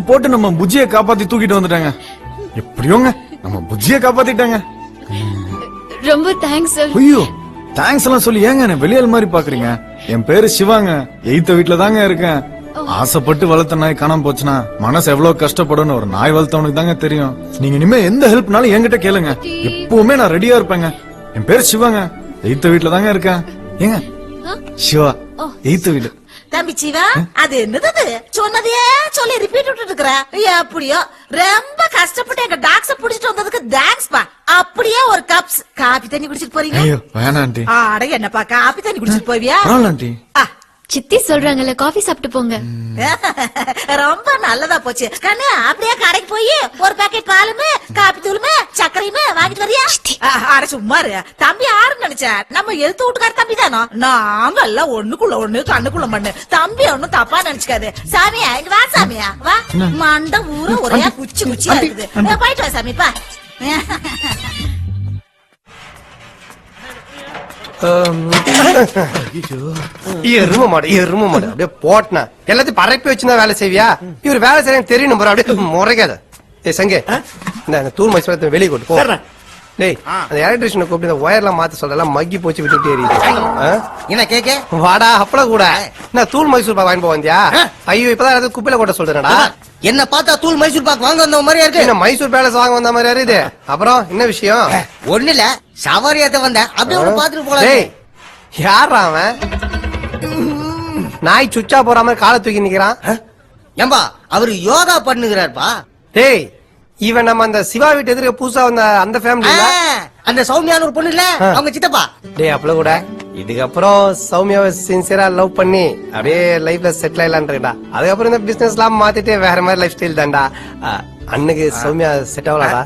போட்டு நம்ம புஜ்ஜியை காப்பாத்தி தூக்கிட்டு வந்துட்டாங்க. எப்படியோங்க நம்ம புஜ்ஜியை காப்பாத்திட்டாங்க. ரொம்ப தேங்க்ஸ் சார். ஐயோ தேங்க்ஸ் எல்லாம் சொல்லி ஏங்க என்ன வெளியால் மாதிரி பாக்குறீங்க? என் பேரு சிவாங்க. 8th வீட்ல தாங்க இருக்கேன். ஆசைப்பட்டு வளர்த்த நாய் காணாம போச்சுன்னா மனசு எவ்வளவு கஷ்டப்படும் ஒரு நாய் வளர்த்தவனுக்கு தாங்க தெரியும். நீங்க இனிமே எந்த ஹெல்ப்னாலும் என்கிட்ட கேளுங்க. எப்பவுமே நான் ரெடியா இருப்பேங்க. என் பேரு சிவாங்க. 8th வீட்ல தாங்க இருக்கேன். ஏங்க சிவா 8th வீடு. தம்பி சிவா, அது என்னது சொன்னதையே சொல்லி ரிப்பீட் விட்டு இருக்கிற? அப்படியோ ரொம்ப கஷ்டப்பட்டு எங்க டாக்ஸ புடிச்சிட்டு வந்ததுக்கு தேங்க்ஸ் பா. அப்படியே ஒரு கப்ஸ் காபி தண்ணி குடிச்சிட்டு போறீங்க? ஐயோ வேணாம் ஆண்டி. ஆட என்னப்பா காபி தண்ணி குடிச்சிட்டு போவியா? பரவாயில்ல ஆண்டி. சித்தி சொல்றாங்கல்ல காஃபி சாப்பிட்டு போங்க. ரொம்ப நல்லதா போச்சு கண்ணு. அப்படியே கடைக்கு போய் ஒரு பாக்கெட் பாலுமே காபி தூளுமே சர்க்கரையுமே வாங்கிட்டு வரியா? அட சும்மாரு தம்பி யாருன்னு நினைச்ச? நம்ம எழுத்து வீட்டுக்கார தம்பி தானோ. நாங்க எல்லாம் ஒண்ணுக்குள்ள ஒண்ணு கண்ணுக்குள்ள மண்ணு. தம்பி ஒண்ணும் தப்பா நினைச்சுக்காது. சாமியா இங்க வா. சாமியா வா. மண்ட ஊரு ஒரே குச்சி குச்சியா இருக்குது. போயிட்டு வா சாமிப்பா. எரும மாடு அப்படியே போட்டனா எல்லாத்தையும் பரப்பி வச்சுதான் வேலை செய்வியா? இவரு வேலை செய்ய தெரியும் போற அப்படியே முறைக்காத. ஏ சங்கே இந்த தூள் மைசூர் வெளியே கொண்டு போ. டேய் அந்த எலக்ட்ரிஷியனை கூப்பிட்டு இந்த ஒயர்லாம் மாத்த சொல்லலாம். மக்கி போச்சு விட்டு என்ன கேக்க வாடா அப்பள கூட நான் தூள் மைசூர் பாக் வாங்கி போவந்தியா? ஐயோ இப்பதான் ஏதாவது குப்பையில கொட்ட சொல்றேன்டா. என்ன பார்த்தா தூள் மைசூர் பாக் வாங்க வந்த மாதிரியா இருக்கு. என்ன மைசூர் பேலஸ் வாங்க வந்த மாதிரியா இது? அப்புறம் என்ன விஷயம்? ஒண்ணு இல்ல சவாரியாத்த வந்த அப்படியே ஒரு பாத்துட்டு போலாம். டேய் யாரா அவன்? நாய் சுச்சா போற மாதிரி காலை தூக்கி நிக்கிறான். ஏம்பா அவரு யோகா பண்ணுகிறாருப்பா. டேய் இவன் நம்ம அந்த சிவா வீட்டு எதிர்க்க புதுசா வந்த அந்த ஃபேமிலி அந்த சௌமியான ஒரு பொண்ணு இல்ல அவங்க சித்தப்பா. டேய் அப்பள கூட இதுக்கப்புறம் சௌமியாவை சின்சியரா லவ் பண்ணி அப்படியே லைஃப்ல செட்டில் ஆயிடலான்றா. அதுக்கப்புறம் இந்த பிசினஸ் எல்லாம் மாத்திட்டு வேற மாதிரி லைஃப் ஸ்டைல் தான்டா. அன்னைக்கு சௌமியா செட் ஆகலாடா.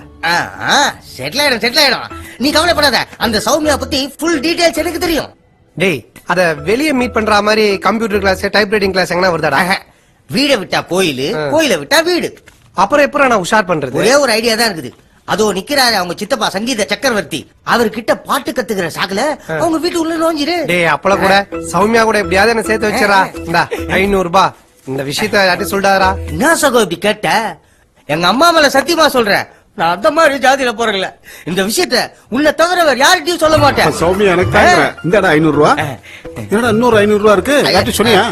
செட்டில் ஆயிடும். நீ கவலைப்படாத. அந்த சௌமியா பத்தி ஃபுல் டீடைல்ஸ் எனக்கு தெரியும். டேய் அத வெளியே மீட் பண்ற மாதிரி computer class type writing class எங்கன்னா வருதாடா? வீட விட்டா கோயிலு, கோயில விட்டா வீடு. அப்புறம் எப்பறம் நான் உஷார் பண்றது? ஒரே ஒரு ஐடியா தான் இருக்குது. அதோ நிக்கிறாரு அவங்க சித்தப்பா சங்கீத சக்கரவர்த்தி. அவர்கிட்ட பாட்டு கத்துக்கிற சாக்குல அவங்க வீட்டு உள்ள நோஞ்சிரு. டேய் அப்பள கூட சௌமியா கூட எப்படியாவது என்ன சேர்த்து வச்சிடா. இந்த 500 ரூபாய் இந்த விஷயத்த யார்ட்டி சொல்றாரா? என்ன சகோ இப்படி கேட்ட? எங்க அம்மா மேல சத்தியமா சொல்றேன். நான் அந்த மாதிரி ஜாதியில போறேன்ல. இந்த விஷயத்த உன்னை தவிர வேற யார்கிட்டயும் சொல்ல மாட்டேன். சௌமியா எனக்கு தாங்க. இந்தடா 500 ரூபாய். என்னடா இன்னொரு 500 ரூபாய் இருக்கு? யார்ட்டி சொன்னியா?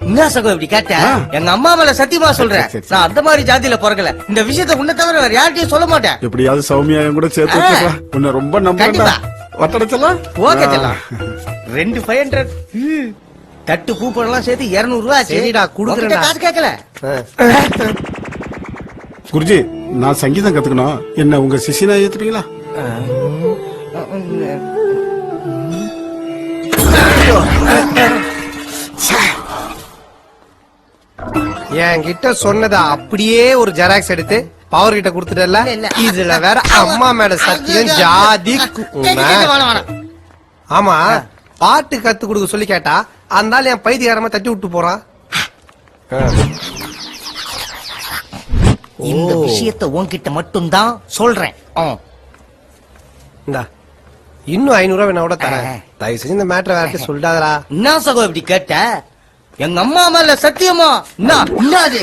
என்ன சகோ இப்படி கேட்ட? எங்க அம்மா மேல சத்தியமா சொல்றேன். நான் அந்த மாதிரி ஜாதியில பிறக்கல. இந்த விஷயத்த உன்னை தவிர வேற யார்கிட்டயும் சொல்ல மாட்டேன். எப்படியாவது சௌமியா கூட சேர்த்து வச்சுக்கலாம். உன்னை ரொம்ப நம்புறேன்டா. வட்டடச்சலாம். ஓகே செல்லாம். 2 500 தட்டு பூ பழம்லாம் சேர்த்து 200 ரூபாய். சரிடா குடுக்குறேன்டா. காசு கேட்கல. குருஜி நான் சங்கீதம் கத்துக்கணும். என்ன உங்க சிஷியனா ஏத்துப்பீங்களா? என்கிட்ட சொன்னதா அப்படியே ஒரு ஜெராக்ஸ் எடுத்து பவர் கிட்ட குடுத்துட்டல. இதுல வேற அம்மா மேல சத்தியம் ஜாதி. ஆமா பாட்டு கத்து கொடுக்க சொல்லி கேட்டா அந்த என் பைத்தியகாரமா தட்டி விட்டு போறான். இந்த விஷயத்தை உன்கிட்ட மட்டும் தான் சொல்றேன். இந்தா இன்னும் 500 ரூபாய் வேணா கூட தரேன். தயவு செஞ்சு இந்த மேட்டரை வேற சொல்லிட்டாதரா. என்ன சகோ இப்படி கேட்ட? எங்க அம்மா மேல சத்தியமா என்னது?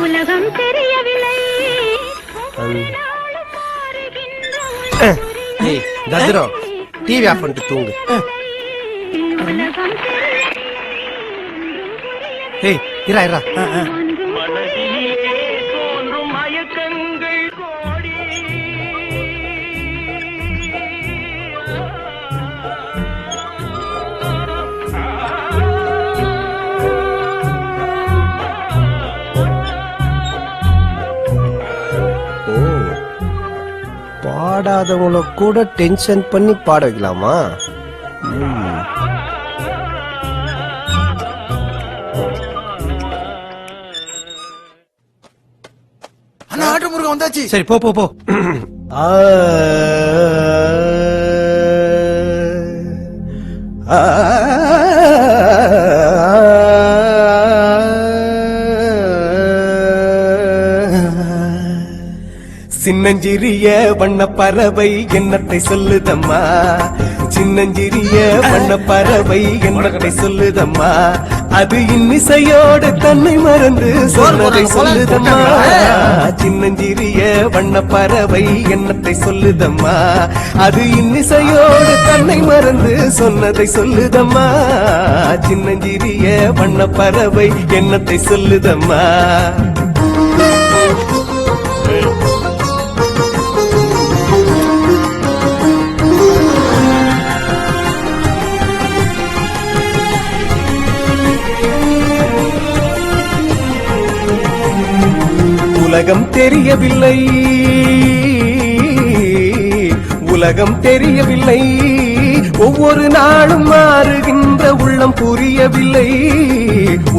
உலகம் தெரியவில்லை. தத்ரம் டிவி ஆஃப் பண்ணிட்டு தூங்கு. ஏய் இரா இரா. பாடாதவங்கள கூட டென்ஷன் பண்ணி பாட வைக்கலாமா? ஆட்டு முருகன் வந்தாச்சு. சரி போ போ போ. சின்னஞ்சிறிய வண்ண பறவை என்னத்தை சொல்லுதம்மா? சின்னஞ்சிறிய வண்ண பறவை என்னத்தை சொல்லுதம்மா அது இன்னிசையோடு தன்னை மறந்து சொன்னதை சொல்லுதம்மா சின்னஞ்சிறிய வண்ண பறவை என்னத்தை சொல்லுதம்மா அது இன்னிசையோடு தன்னை மறந்து சொன்னதை சொல்லுதம்மா சின்னஞ்சிறிய வண்ண பறவை என்னத்தை சொல்லுதம்மா உலகம் தெரியவில்லை உலகம் தெரியவில்லை ஒவ்வொரு நாளும் மாறுகின்ற உள்ளம் புரியவில்லை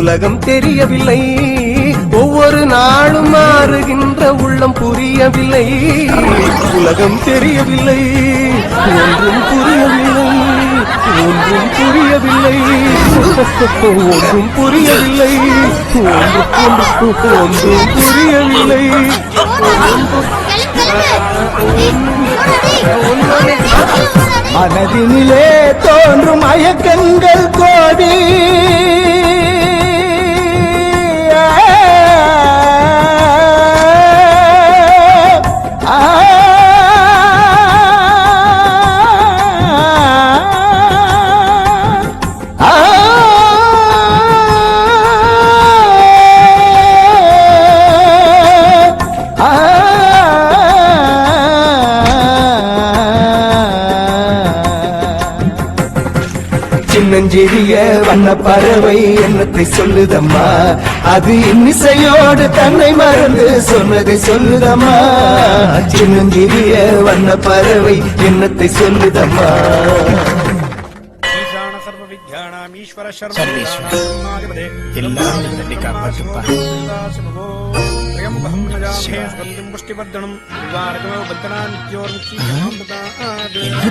உலகம் தெரியவில்லை ஒவ்வொரு நாளும் மாறுகின்ற உள்ளம் புரியவில்லை உலகம் தெரியவில்லை ஒன்றும் புரியவில்லை ஒன்றும் புரியவில்லை ஒன்றும் புரியவில்லை ஒன்றும் புரியவில்லை மனதினிலே தோன்றும் மயக்கங்கள் கோடி சின்னஞ்சிறிய வண்ண பறவை என்னத்தை சொல்லுதம்மா அது இன்னிசையோடு தன்னை மறந்து சொன்னதை சொல்லுதம்மா சின்னஞ்சிறிய வண்ண பறவை என்னத்தை சொல்லுதம்மா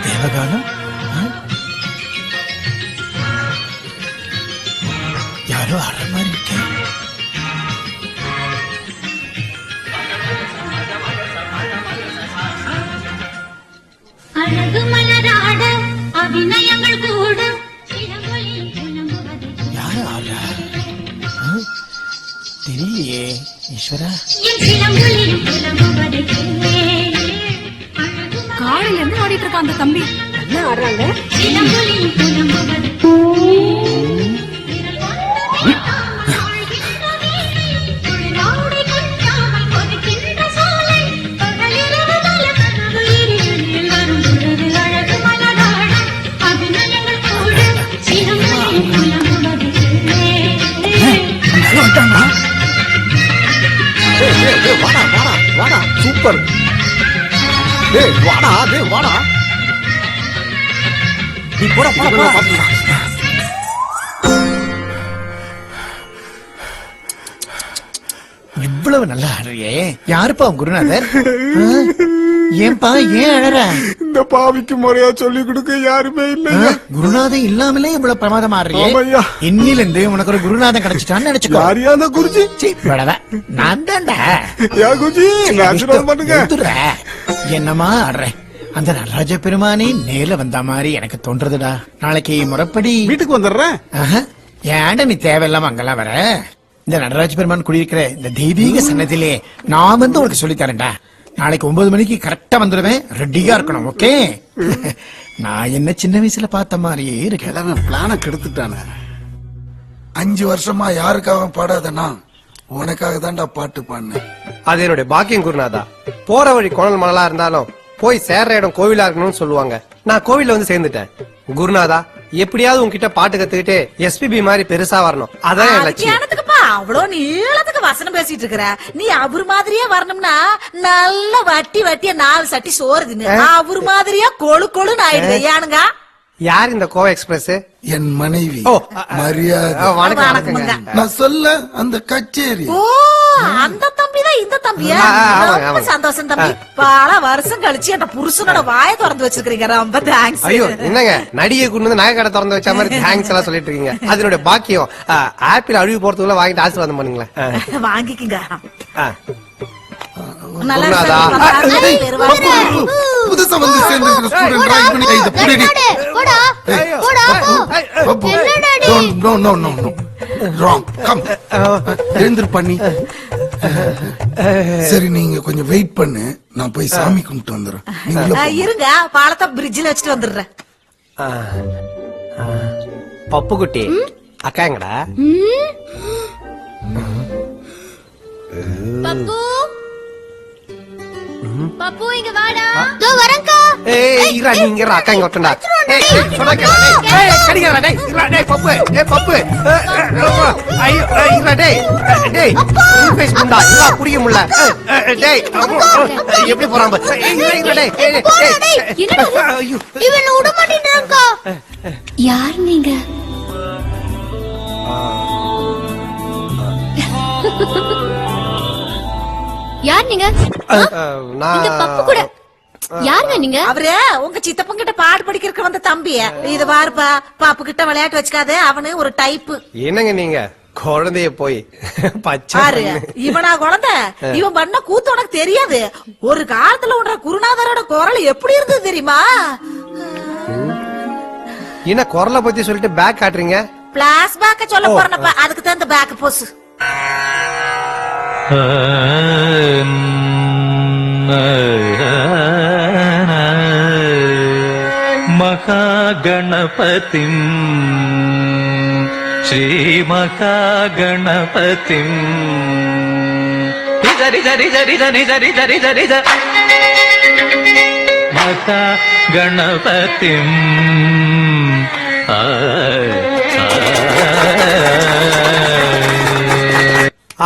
தேவகானம் யாரோ அற மாதிரி இருக்கேன் அழகு மலராட அபிநயங்கள் கூட யாரு ஆறா தெரியலையே ஈஸ்வரா காலையில இருந்து ஆடிட்டு இருக்கான் அந்த தம்பி என்ன ஆடுறாங்க சூப்பர் டேய் வாடா வாடா நீ போடா இவ்வளவு நல்லா ஆடுறியே யாருப்பா உன் குருநாதர் ஏன்பா ஏன் அழற இந்த பாவிக்கு முறையா சொல்லி கொடுக்க யாருமே இல்ல குருநாதன் இல்லாமலே இவ்வளவு பிரமாதம் ஆடுறியே ஆமாய்யா. இன்னில இருந்து உனக்கு ஒரு குருநாதன் கிடைச்சிட்டான்னு நினைச்சுக்கோ யாரியாத குருஜி சீ, விடவா. நான் தான்டா யா குருஜி ஆசீர்வாதம் பண்ணுங்க எடுத்துடுற. என்னமா ஆடுறேன் அந்த நடராஜ பெருமானே நேர்ல வந்த மாதிரி எனக்கு தோன்றதுடா நாளைக்கு முறைப்படி வீட்டுக்கு வந்துடுறேன் ஆஹா, ஏன்டா நீ தேவையில்லாம அங்கெல்லாம் வர இந்த நடராஜ பெருமான் குடியிருக்கிற இந்த தெய்வீக சன்னதிலே நான் வந்து உனக்கு சொல்லி தரேன்டா நாளைக்கு 9 மணிக்கு கரெக்டா வந்துடுவேன் ரெடியா இருக்கணும் ஓகே நான் என்ன சின்ன வயசுல பார்த்த மாதிரியே இருக்கேன் பிளான கெடுத்துட்டானே 5 வருஷமா யாருக்காக பாடாதனா உனக்காக தான்டா பாட்டு பாடினேன் அது என்னுடைய பாக்கியம் குருநாதா போற வழி கோணல் மணலா இருந்தாலும் போய் சேர்ற இடம் கோவிலா இருக்கணும்னு சொல்லுவாங்க நான் கோவில்ல வந்து சேர்ந்துட்டேன் குருநாதா எப்படியாவது உன்கிட்ட பாட்டு கத்துக்கிட்டு எஸ்பிபி மாதிரி பெருசா வரணும் அதான் என் லட்சியம் எனத்துக்குப்பா அவ்வளவு நீளத்துக்கு வசனம் பேசிட்டு இருக்கிற நீ அவர் மாதிரியே வரணும்னா நல்ல வட்டி வட்டிய 4 சட்டி சோறு தின்னு அவர் மாதிரியா கொழு கொழுன்னு ஆயிடுது ஏனுங்க யார் இந்த கோவா எக்ஸ்பிரஸ் என் மனைவி ஓ, மரியாதை வணக்கம் வணக்கங்க நான் சொல்ல அந்த கச்சேரி ஓ அந்த தம்பி தான் இந்த தம்பியா ஆமாங்க, ரொம்ப ஆமாங்க. சந்தோஷம் தம்பி பல வருஷம் கழிச்சு என் புருஷனோட வாயை திறந்து வச்சிருக்கீங்க ரொம்ப தேங்க்ஸ் ஐயோ என்னங்க நடிகை கொண்டு வந்து நகை கடை திறந்து வச்ச மாதிரி தேங்க்ஸ் எல்லாம் சொல்லிட்டு இருக்கீங்க அதனுடைய பாக்கியம் ஆப்பிள் அழுவி போறதுக்குள்ள வாங்கிட்டு ஆசீர்வாதம் பண்ணுங்களேன் வாங்கிக்கங்க நல்லா குருநாதா. இருக்கு. புதுசா வந்து சேர்ந்து ஸ்டூடெண்ட் டிராயிங் பண்ணி கைது புடிடி no no no no wrong come எழுந்திரு பண்ணி சரி நீங்க கொஞ்சம் வெயிட் பண்ணு நான் போய் சாமி கும்பிட்டு வந்துடுறேன் நீங்க உள்ள போங்க. இருங்க பாலத்தை பிரிட்ஜில் வச்சுட்டு வந்துடுறேன். பப்பு குட்டி அக்கா எங்கடா? பப்பு பப்பு இங்க வாடா தோ வரேன்க்கா ஏய் இரா நீங்க இரா அக்கா இங்க வரட்டா. ஏய் சொன்னா கேளு. ஏய் கடிங்கடா டேய். இரா டேய் பப்பு. ஏய் பப்பு. ஐயோ இரா டேய். டேய் ஃபேஸ் பண்ணா. இரா புடிக்க முடியல. டேய் எப்படி போறான் பாரு. இரா டேய். என்னடா ஐயோ இவனை விட மாட்டேன்றான்க்கா. யார் நீங்க? யார் நீங்க? இந்த பப்பு கூட யாருங்க நீங்க? அவரு உங்க சித்தப்பன் கிட்ட பாடு படிக்கிறதுக்கு வந்த தம்பி. இது பாருப்பா பாப்பு கிட்ட விளையாட்டு வச்சுக்காத, அவனு ஒரு டைப்பு. என்னங்க நீங்க குழந்தைய போய் பச்சை பாரு பண்ணு. இவனா குழந்தை, இவன் பண்ண கூத்து உனக்கு தெரியாது. ஒரு காலத்துல உன்ற குருநாதரோட குரல் எப்படி இருந்தது தெரியுமா? என்ன குரலை பத்தி சொல்லிட்டு பேக் காட்டுறீங்க? பிளாஸ் பேக்க சொல்ல போறனப்ப, அதுக்கு தான் இந்த பேக் போஸ். மகாகணபதிம் ஸ்ரீ மகாகணபதிம் சரி சரி சரி சரி சரி சரி சரி மகாகணபதிம்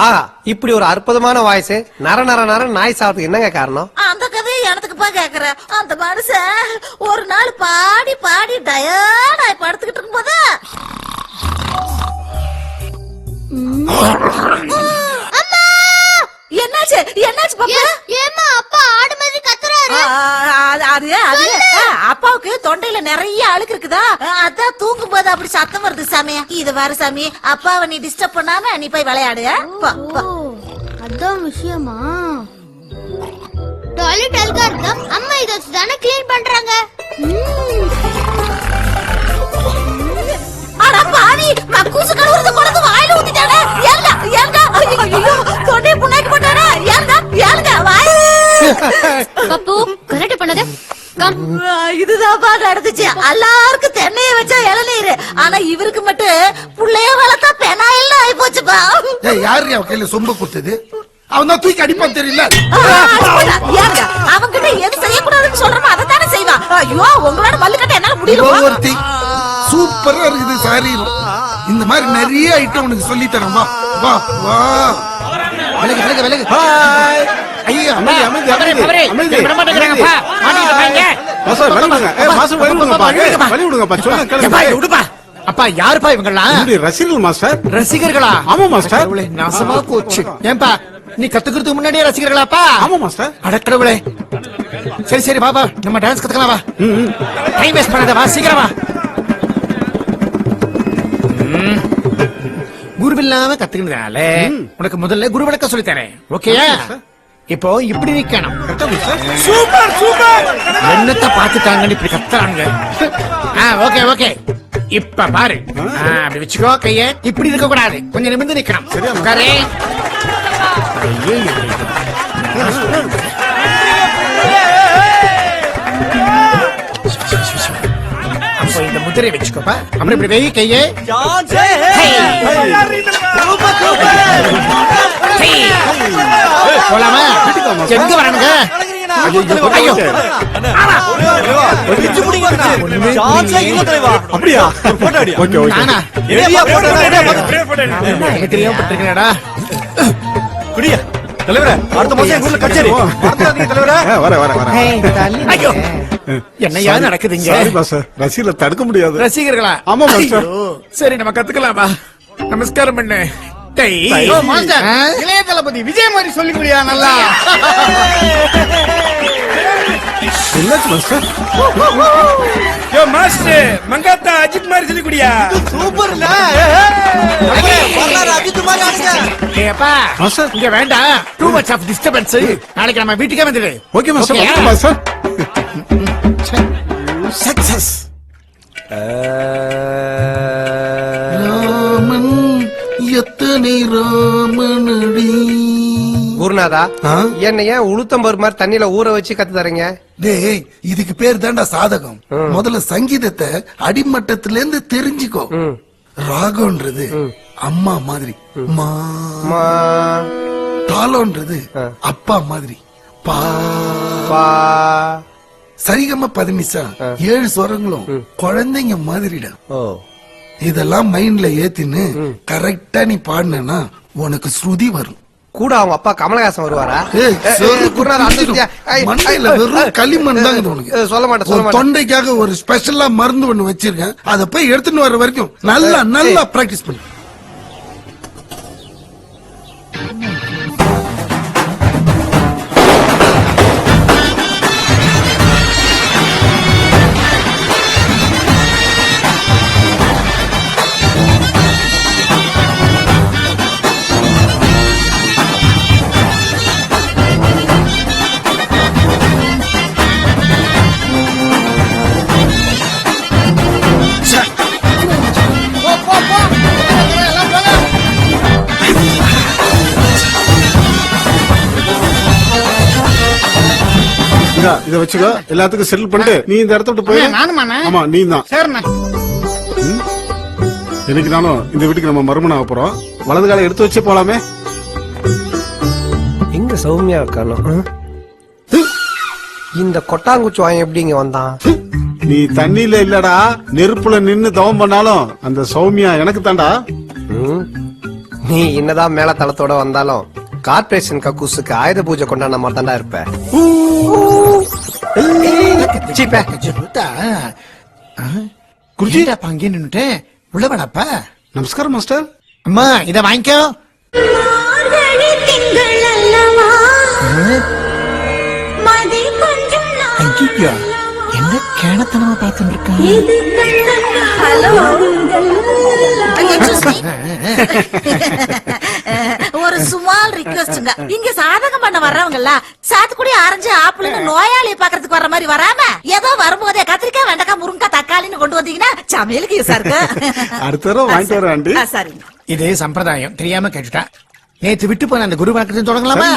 ஆஹா இப்படி ஒரு அற்புதமான வாய்ஸ் நர நர நர நாய் சாப்பிட்டு என்னங்க காரணம்? அந்த கதையை எனக்குப்பா கேக்குற. அந்த மனுஷன் ஒரு நாள் பாடி பாடி டயர்ட் ஆகி படுத்துக்கிட்டு இருக்கும்போது என்னாச்சு என்னாச்சு பாப்பா? ஏம்மா அப்பா ஆடு மாதிரி கத்துறாரு. அது அப்பாவுக்கு தொண்டையில நிறைய அழுக்கு இருக்குதா, அதான் தூங்கும் போது அப்படி சத்தம் வருது சாமி. இது வர சாமி, அப்பாவை நீ டிஸ்டர்ப் பண்ணாம நீ போய் விளையாடு. அதான் விஷயமா? டாய்லெட் அழுக்கா இருந்தா அம்மா இதை தானே கிளீன் பண்றாங்க. அட பாவி, மக்கூசு கழுவுறது கொண்டு வாயில ஊத்திட்டானே. ஏங்க ஏங்க ஐயோ தொண்டை புண்ணாக்கி போட்டானே. ஏங்க ஏங்க வாய். பப்பு கரெக்ட் பண்ணது இதுதான்ப்பா நடந்துச்சு. எல்லாருக்கும் தென்னைய வச்சா இளநீர், ஆனா இவருக்கு மட்டும் புள்ளைய வளர்த்தா பெனாயில் ஆயி போச்சுப்பா. யாரு அவன் கையில சொம்ப குத்துது? அவன் தான் தூக்கி அடிப்பான் தெரியல. ஏங்க அவன்கிட்ட எது செய்யக்கூடாதுன்னு சொல்றோமோ அதை தானே செய்வான். ஐயோ உங்களோட மல்லுக்கட்ட என்னால முடியல. ஒருத்தி சூப்பரா இருக்குது சாரீரம். இந்த மாதிரி நிறைய ஐட்டம் உனக்கு சொல்லி தரேன். வா வா வா விலகு விலகு விலகு. ஐயா அமைதி அமைதி அமைதி அமைதி அப்பா யாருப்பா இவங்கெல்லாம்? ரசிகர்கள் மாஸ்டர். ரசிகர்களா? ஆமா மாஸ்டர். நாசமா போச்சு. ஏன்பா நீ கத்துக்கிறதுக்கு முன்னாடியே ரசிகர்களாப்பா? ஆமா மாஸ்டர். அடக்கடவுளே. சரி சரி பாபா நம்ம டான்ஸ் கத்துக்கலாம். வா டைம் வேஸ்ட் பண்ணாத, வா சீக்கிரம் வா. குருவில்லாம கத்துக்கிறதுனால உனக்கு முதல்ல குரு விளக்க சொல்லி தரேன். ஓகேயா? இப்போ இப்படி நிக்கணும். Super super. என்னத்த பாத்துட்டாங்கன்னு இப்படி கத்துறாங்க. ஓகே ஓகே இப்ப பாரு. அப்படி வச்சுக்கோ கைய. இப்படி இருக்க கூடாது, கொஞ்சம் நிமிர்ந்து நிக்கணும். உட்காரு. அப்போ இந்த முதிரை வச்சுக்கோப்பா. அப்புறம் இப்படி வெயி கையே. போலாமா? எங்க வரானுங்க? ஐயோ அப்படியா? நானா தெரியாம குடியா தலைவரே? அடுத்த மாசம் எங்க ஊர்ல கச்சேரி. ஐயோ என்னையா நடக்குதுங்க? ரசிகர்களை தடுக்க முடியாது. ரசிகர்களா? ஆமா மாஸ்டர். சரி நம்ம கத்துக்கலாமா? நமஸ்காரம் பண்ணு. இளைய தளபதி விஜய் மாதிரி சொல்லி முடியா? நல்லா மாஸ்டர். மாஸ்டர் மங்காத்தா அஜித் மாதிரி சொல்லி குடியா? சூப்பர். அஜித் மாதிரி ஆடுங்க. ஏப்பா இங்க வேண்டாம், டூ மச் ஆஃப் டிஸ்டர்பன்ஸ். நாளைக்கு நம்ம வீட்டுக்கே வந்துடு. ஓகே மாஸ்டர், Okay-யா? Okay master. சக்சஸ். ராமன் எத்தனை ராமனடி. குருநாதா ஆ? என்ன ஏன் உளுத்தம்பரு மாதிரி தண்ணியில ஊற வச்சு கத்து தரீங்க? டேய், இதுக்கு பேர் தான்டா சாதகம். முதல்ல சங்கீதத்தை அடிமட்டத்துல இருந்து தெரிஞ்சுக்கோ. ராகம்ன்றது அம்மா மாதிரி, மா. தாளம்ன்றது அப்பா மாதிரி, பா. சரிகம பதினிசா 7 ஸ்வரங்களும் குழந்தைங்க மாதிரிடா. இதெல்லாம் மைண்ட்ல ஏத்தின்னு கரெக்டா நீ பாடினா உனக்கு ஸ்ருதி வரும். கூட அவங்க அப்பா கமலஹாசன் வருவாரா? ஏய், செருப்பு குருநாதா, அந்த குத்திடும். ஐய், மண்டையில ஐய், வெறும் களிமண் தான் இது உனக்கு. சொல்ல மாட்டேன், சொல்ல ஒரு மாட்டேன். தொண்டைக்காக ஒரு ஸ்பெஷலா மருந்து ஒண்ணு வச்சிருக்கேன். அத போய் எடுத்துன்னு வர வரைக்கும் நல்லா பிராக்டிஸ் பண்ணு. இத வச்சுக்கோ, எல்லாத்துக்கும் செட்டில் பண்ணிட்டு நீ இந்த இடத்த விட்டு போய். நானுமாண்ணே? ஆமா, நீ தான். சரிண்ணே. எனக்கு நானும் இந்த வீட்டுக்கு நம்ம மறுமணம் ஆக போறோம். வலது காலை எடுத்து வச்சே போலாமே. எங்க சௌமியா காணோம்? இந்த கொட்டாங்குச்சி வாங்க எப்படி இங்க வந்தான்? நீ தண்ணியில இல்லடா, நெருப்புல நின்னு தவம் பண்ணாலும் அந்த சௌமியா எனக்கு தாண்டா. நீ என்னதான் மேல தளத்தோட வந்தாலும் கார்பரேஷன் கக்கூசுக்கு ஆயுத பூஜை கொண்டாட மாதிரி தாண்டா இருப்ப. சீப்பே. குருஜிடா பாங்க நின்னுட்டு உள்ள வேணாப்பா. நமஸ்காரம் மாஸ்டர். அம்மா இத வாங்கிக்கோ. ஐயோ, என்ன கேணத்தனமா பார்த்துட்டு இருக்கா. ஒரு சுமால் ரிக்வெஸ்ட்ங்க. இங்க சாதகம் பண்ண வர்றவங்க எல்லாம் சாத்துக்குடி, ஆரஞ்சு, ஆப்பிள்னு நோயாளியை பாக்குறதுக்கு வர்ற மாதிரி வராம ஏதோ வரும்போதே கத்திரிக்காய், வெண்டைக்காய், முருங்கக்காய், தக்காளின்னு கொண்டு வந்தீங்கன்னா சமையலுக்கு யூஸா இருக்கு. அடுத்த தடவை வாங்கிட்டு வரேன் ஆண்டி. சரிங்க. இது சம்பிரதாயம், தெரியாம கேட்டுட்டா. நேத்து விட்டு போன அந்த குரு வணக்கத்தை தொடங்கலாமா?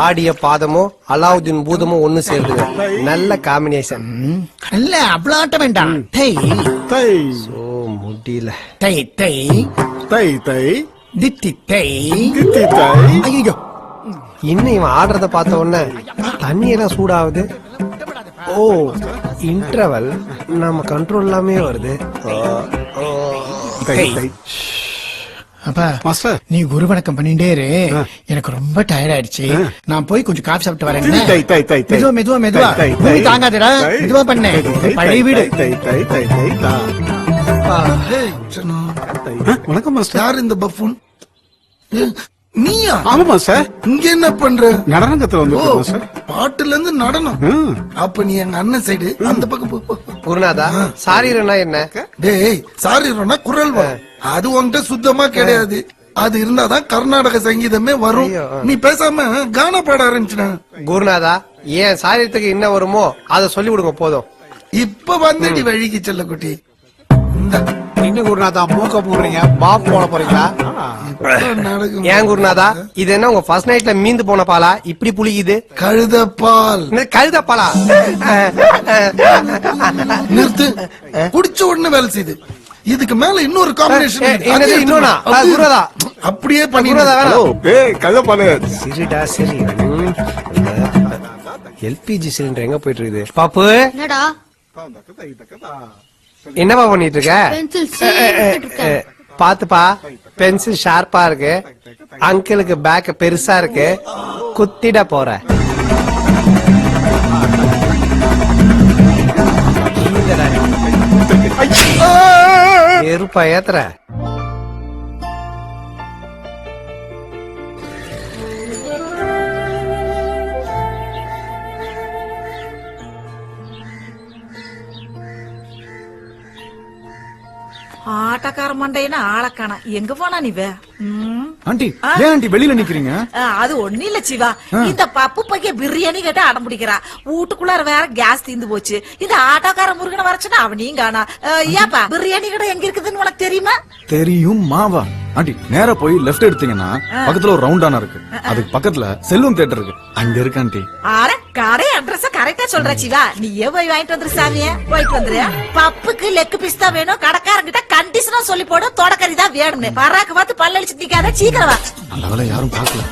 ஆடிய பாதமும் அலாவுதீன் பூதமும் ஒண்ணு சேருது. நல்ல காம்பினேஷன். இல்ல அவ்வளவு ஆட்ட வேண்டாம். தை தை ஓ முடியல. தை தை தை தை தித்தி தை தித்தி தை. ஐயோ, இன்னும் இவன் ஆடுறத பார்த்த உடனே தண்ணி எல்லாம் சூடாகுது. ஓ இன்டர்வல் நம்ம கண்ட்ரோல் எல்லாமே வருது. தை தை. அப்பா மாஸ்டர், நீ குரு வணக்கம் பண்ணிட்டே இரு. எனக்கு ரொம்ப டயர்ட் ஆயிடுச்சு. நான் போய் கொஞ்சம் காஃபி சாப்பிட்டு வரேன். தை தை தை தை. மெதுவா மெதுவா மெதுவா. தை, தை, பூமி தாங்காதடா. தை, மெதுவா பண்ணு. தை, பழைய வீடு. தை தை தை தை தா. ஏய், சனு, வணக்கம் மாஸ்டர். யார் இந்த பஃபூன்? நீயா? ஆமா மாஸ்டர், இங்க என்ன பண்ற? நடனங்கத்துல ஓ, வந்து மாஸ்டர். பாட்டுல இருந்து நடனம். அப்ப நீ எங்க அண்ணன் சைடு அந்த பக்கம் போ. குருநாதா, சாரீரனா என்ன? டேய், சாரி ரோனா குரல் வரும். அது உன்கிட்ட சுத்தமா கிடையாது. அது இருந்தாதான் கர்நாடக சங்கீதமே வரும். ஐயோ. நீ பேசாம கானா பாட ஆரம்பிச்சுனா. குருநாதா, ஏன் சாரீரத்துக்கு என்ன வருமோ அதை சொல்லி கொடுங்க போதும். இப்ப வந்துடி வழிக்கு செல்ல குட்டி. என்ன குருநாதா மூக்க போடுறீங்க? பாப் போட போறீங்களா? ஏன் குருநாதா, இது என்ன உங்க ஃபர்ஸ்ட் நைட்ல மீந்து போன பாலா இப்படி புளிக்குது? கழுத பால். கழுத பாலா? நிறுத்து. குடிச்ச உடனே வேலை செய்யுது. இதுக்கு மேல இன்னொரு காம்பினேஷன். என்னது இன்னொன்னா? குருநாதா அப்படியே பண்ணி. குருநாதா வேணாம். ஏய் கழுதப்பாலு. சரிடா சரி. எல்பிஜி சிலிண்டர் எங்க போயிட்டு இருக்குது? பாப்பு என்னடா என்னப்பா பண்ணிட்டு இருக்க? பென்சில் சீக்கிட்டு இருக்கேன். பாத்துப்பா, பென்சில் ஷார்ப்பா இருக்கு, அங்கிளுக்கு பேக் பெருசா இருக்கு, குத்திட போற. நெருப்பா ஏத்துற. ஆட்டக்கா ஆட்டோக்கார மண்டையன ஆளக்கான எங்க போனா நீ ஆண்டி ஏன் ஆண்டி வெளியில நிக்கிறீங்க? அது ஒண்ணு இல்ல சிவா, இந்த பப்பு பையன் பிரியாணி கேட்டு அடம் பிடிக்கிறா. வீட்டுக்குள்ளார வேற கேஸ் தீந்து போச்சு. இந்த ஆட்டோக்கார முருகனை வரச்சுன்னா அவனையும் காணா. ஏப்பா பிரியாணி கடை எங்க இருக்குதுன்னு உனக்கு தெரியுமா? தெரியும் மாவா. ஆண்டி நேரா போய் லெஃப்ட் எடுத்தீங்கன்னா பக்கத்துல ஒரு ரவுண்டானா இருக்கு. அதுக்கு பக்கத்துல செல்வம் தியேட்டர் இருக்கு. அங்க இருக்கு ஆண்டி. அட கடை அட்ரஸ் கரெக்டா சொல்ற சிவா. நீயே போய் வாங்கிட்டு வந்துரு சாமியே. போயிட்டு வந்துரு. பப்புக்கு லெக் பீஸ் தான் வேணும். கடைக்காரங்கிட்ட கண்டிஷனா சொல்லி போடு, தொடக்கறி தான் வேணும்னு. பராக்கு பார்த்து பல்லடிச்சு நிக்காத, சீக்கிரம் வா. நல்ல வேளை யாரும் பார்க்கல.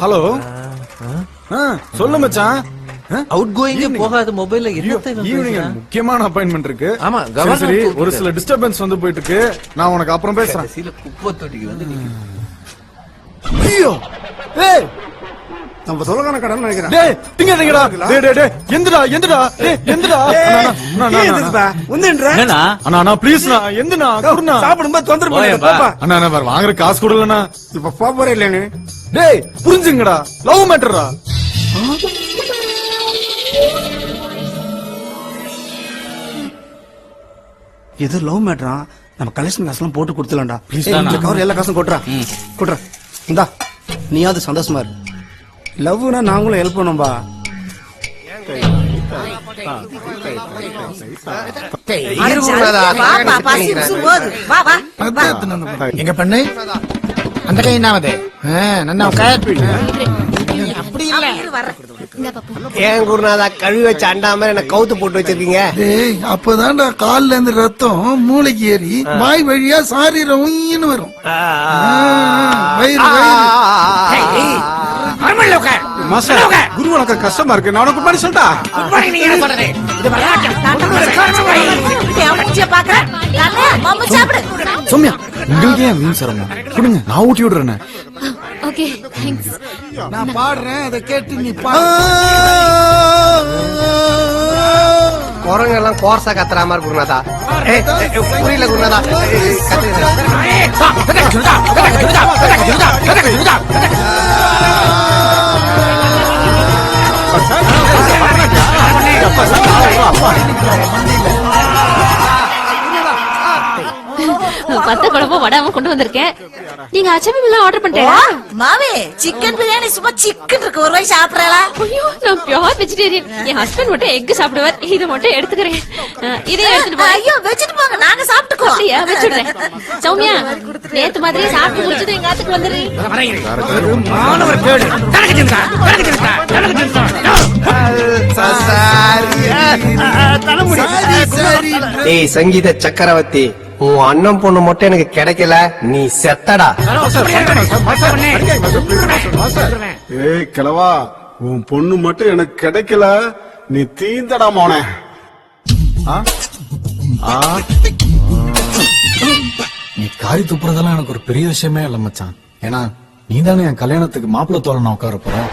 ஹலோ, சொல்லு மச்சான். அவுட் கோயிங் போகாத மொபைல்ல ஈவினிங் முக்கியமான அப்பாயின்மெண்ட் இருக்கு. ஆமா, சரி ஒரு சில டிஸ்டர்பன்ஸ் வந்து போயிட்டு இருக்கு. நான் உனக்கு அப்புறம் பேசுறேன். குப்பை தொட்டிக்கு வந்து ஐயோ ஏய் நம்ம சொல்லக்கான கடன் நினைக்கிறேன். டேய் திங்கடா. டேய் எந்திரா டேய் எந்திரா. அண்ணா ப்ளீஸ் ண்ணா எந்திரா குடுண்ணா. சாப்பிடும்போது தொந்தரவு பண்ணாத. அண்ணா வேற வாங்குற காசு கொடுலண்ணா. இப்ப போறே இல்லன்னு. டேய் புரிஞ்சுங்கடா, லவ் மேட்டர்ரா. இது லவ் மேட்டரா? நம்ம கலெக்ஷன் காசுலாம் போட்டு கொடுத்துலாம்டா. இந்த கவர் எல்லா காசும் கொட்றா. இந்தா நீயாவது சந்தோஷமா இரு. லவ்னா நாங்களும் ஹெல்ப் பண்ணோம்பா. வாப்பா, பசி உசுறு போகுது. வா வா. எங்க பண்ணு அந்த கை என்னாவது நன்னா அப்படி இல்ல. இரு வர்றேன். ஏன் குருநாதா கழுவி வச்ச அண்டா மாதிரி என்ன கவுத்து போட்டு வச்சிருக்கீங்க? டேய் அப்பதான்டா கால்ல இருந்து ரத்தம் மூளைக்கு ஏறி வாய் வழியா சாரீரம் வரும். வயிறு குரு வணக்கம் கஷ்டமா இருக்கு. நான் உனக்கு பண்ணி சொல்லிட்டா. பாக்குறேன் சாப்பிடு. சௌமியா உங்களுக்கு ஏன் மீன் சரமா கொடுங்க, நான் ஊட்டி விடுறேன். Okay thanks. நான் பாடுறேன், அதை கேட்டு நீ பாடு. குரங்க எல்லாம் கோர்ஸா கத்துற மாதிரி குருநாதா. புரியல குருநாதா. பத்த குழம்பு வடாம கொண்டு வந்திருக்கேன். நீங்க அச்சமம் எல்லாம் ஆர்டர் பண்ணிட்டீங்களா? மாவே சிக்கன் பிரியாணி சும்மா சிக்கன் இருக்கு, ஒரு வாய் சாப்பிடறா? ஐயோ நான் பியூர் வெஜிடேரியன். என் ஹஸ்பண்ட் மட்டும் எக் சாப்பிடுவார். இத மட்டும் எடுத்துக்கிறேன். இதே எடுத்துட்டு போங்க. ஐயோ வெச்சிட்டு போங்க, நாங்க சாப்பிட்டுக்கோ. அப்படியே வெச்சிடுறேன். சௌமியா நேத்து மாதிரி சாப்பிட்டு முடிச்சது எங்க ஆத்துக்கு வந்துரு. மாணவர் பேடு ஏய் சங்கீத சக்கரவர்த்தி, உன் அண்ணன் பொண்ணு மட்டும் எனக்கு கிடைக்கல, நீ செத்தடா. ஏய் கிழவா, உன் பொண்ணு மட்டும் எனக்கு கிடைக்கல, நீ தீந்தடா மோனே. நீ காரி துப்புறதெல்லாம் எனக்கு ஒரு பெரிய விஷயமே இல்ல மச்சான். ஏன்னா நீ தானே என் கல்யாணத்துக்கு மாப்பிள்ளை தோலை நான் உட்கார போறேன்.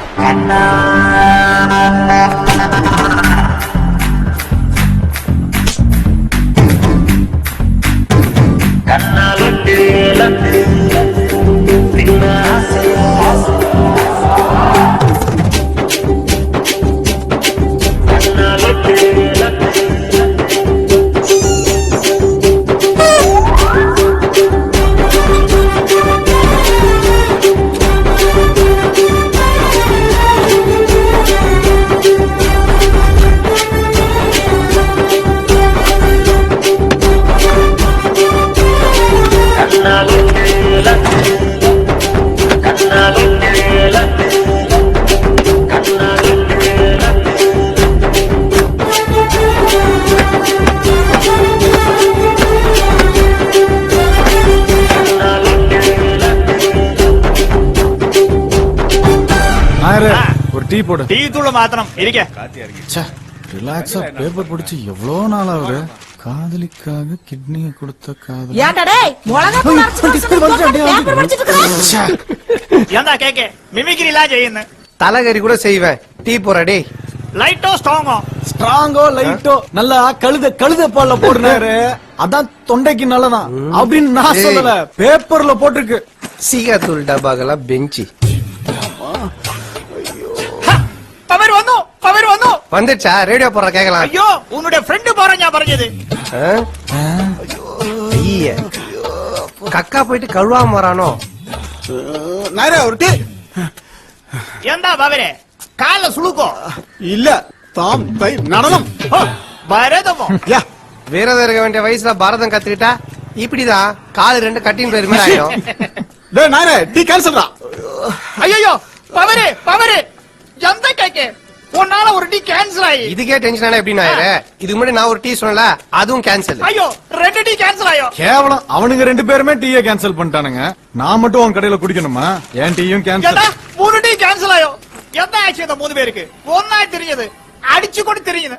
ஒரு டீ போடு. டீ தூள மாத்திரம் இருக்க. ரிலாக்ஸா பேப்பர் படிச்சு எவ்வளவு நாள் ஆகுது. காதலிக்காக கிட்னியை கொடுத்த காதல். ஏன்டா டேய் முளகா பேப்பர் படிச்சிட்டு இருக்கற? എന്താ കേക്ക് മിമിക്രിലാ ചെയ്യുന്നു. தலகரி கூட செய்வேன். டீ போறடே. லைட்டோ ஸ்ட்ராங்கோ லைட்டோ நல்லா கழுத பால்ல போடுறாரு. அதான் தொண்டைக்கு நல்லதான் அப்படின்னு நான் சொல்லல, பேப்பர்ல போட்டிருக்கு. சீகாத்தூள் டப்பாக்கெல்லாம் பெஞ்சு வந்துடுச்சா ரேடியோ போடுற கேக்கலாம் ஐயோ உன்னுடைய ஃப்ரெண்டு போறேன் ஞாபகம் പറഞ്ഞது ஐய கக்கா போயிட்டு கழுவாம வரானோ நாயரே ஒரு டீ എന്താ പവരെ കാല സുളുക്കോ இல்ல தாம் தை நடனம் ഭരതമോ யா விரதம் இருக்க வேண்டிய வயசுல பாரதம் கத்துக்கிட்டா இப்படிதான் காலு ரெண்டு கட்டின் பேர் மாதிரி ஆயிடும் டேய் நாயரே டீ கேன்சல்டா അയ്യോ പവരെ പവരെ എന്താ കേക്ക് உன்னால ஒரு டீ கேன்சல் ஆயி இதுக்கே டென்ஷன் ஆனா எப்படி நாயரே இதுக்கு முன்னாடி நான் ஒரு டீ சொன்னல அதுவும் கேன்சல் ஐயோ ரெண்டு டீ கேன்சல் ஆயோ கேவலம் அவனுங்க 2 பேருமே டீயை கேன்சல் பண்ணிட்டானுங்க நான் மட்டும் உன் கடையில குடிக்கணுமா என் டீயும் கேன்சல் ஏண்டா மூணு டீ கேன்சல் ஆயோ என்ன ஆச்சு இந்த 3 பேருக்கு ஒண்ணா தெரிஞ்சது அடிச்சு கூட தெரியுது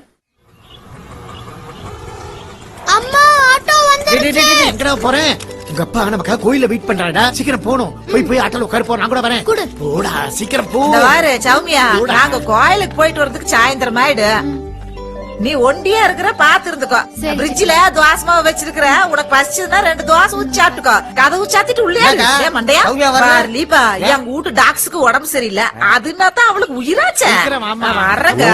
அம்மா ஆட்டோ வந்து எங்கடா போறேன் உங்க அப்பா நமக்காக கோயில்ல வெயிட் பண்றாடா சீக்கிரம் போணும் போய் ஆட்டோல உட்கார போறோம் நான் கூட வரேன் போடா சீக்கிரம் போ இந்த வாரு சௌமியா நாங்க கோயிலுக்கு போயிட்டு வரதுக்கு சாயந்தரம் ஆயிடு நீ ஒண்டியா இருக்கிற பாத்து இருந்துக்கோ பிரிட்ஜ்ல தோசமாவை வச்சிருக்கிற உனக்கு பசிச்சதுன்னா 2 தோசை ஊத்தி சாப்பிட்டுக்கோ கதவு சாத்திட்டு உள்ளே இரு. மண்டையா லீபா எங்க வீட்டு டாக்ஸுக்கு உடம்பு சரியில்லை அதுனா தான் அவளுக்கு உயிராச்சே சீக்கிரம் வாம்மா. நான் வர்றேங்க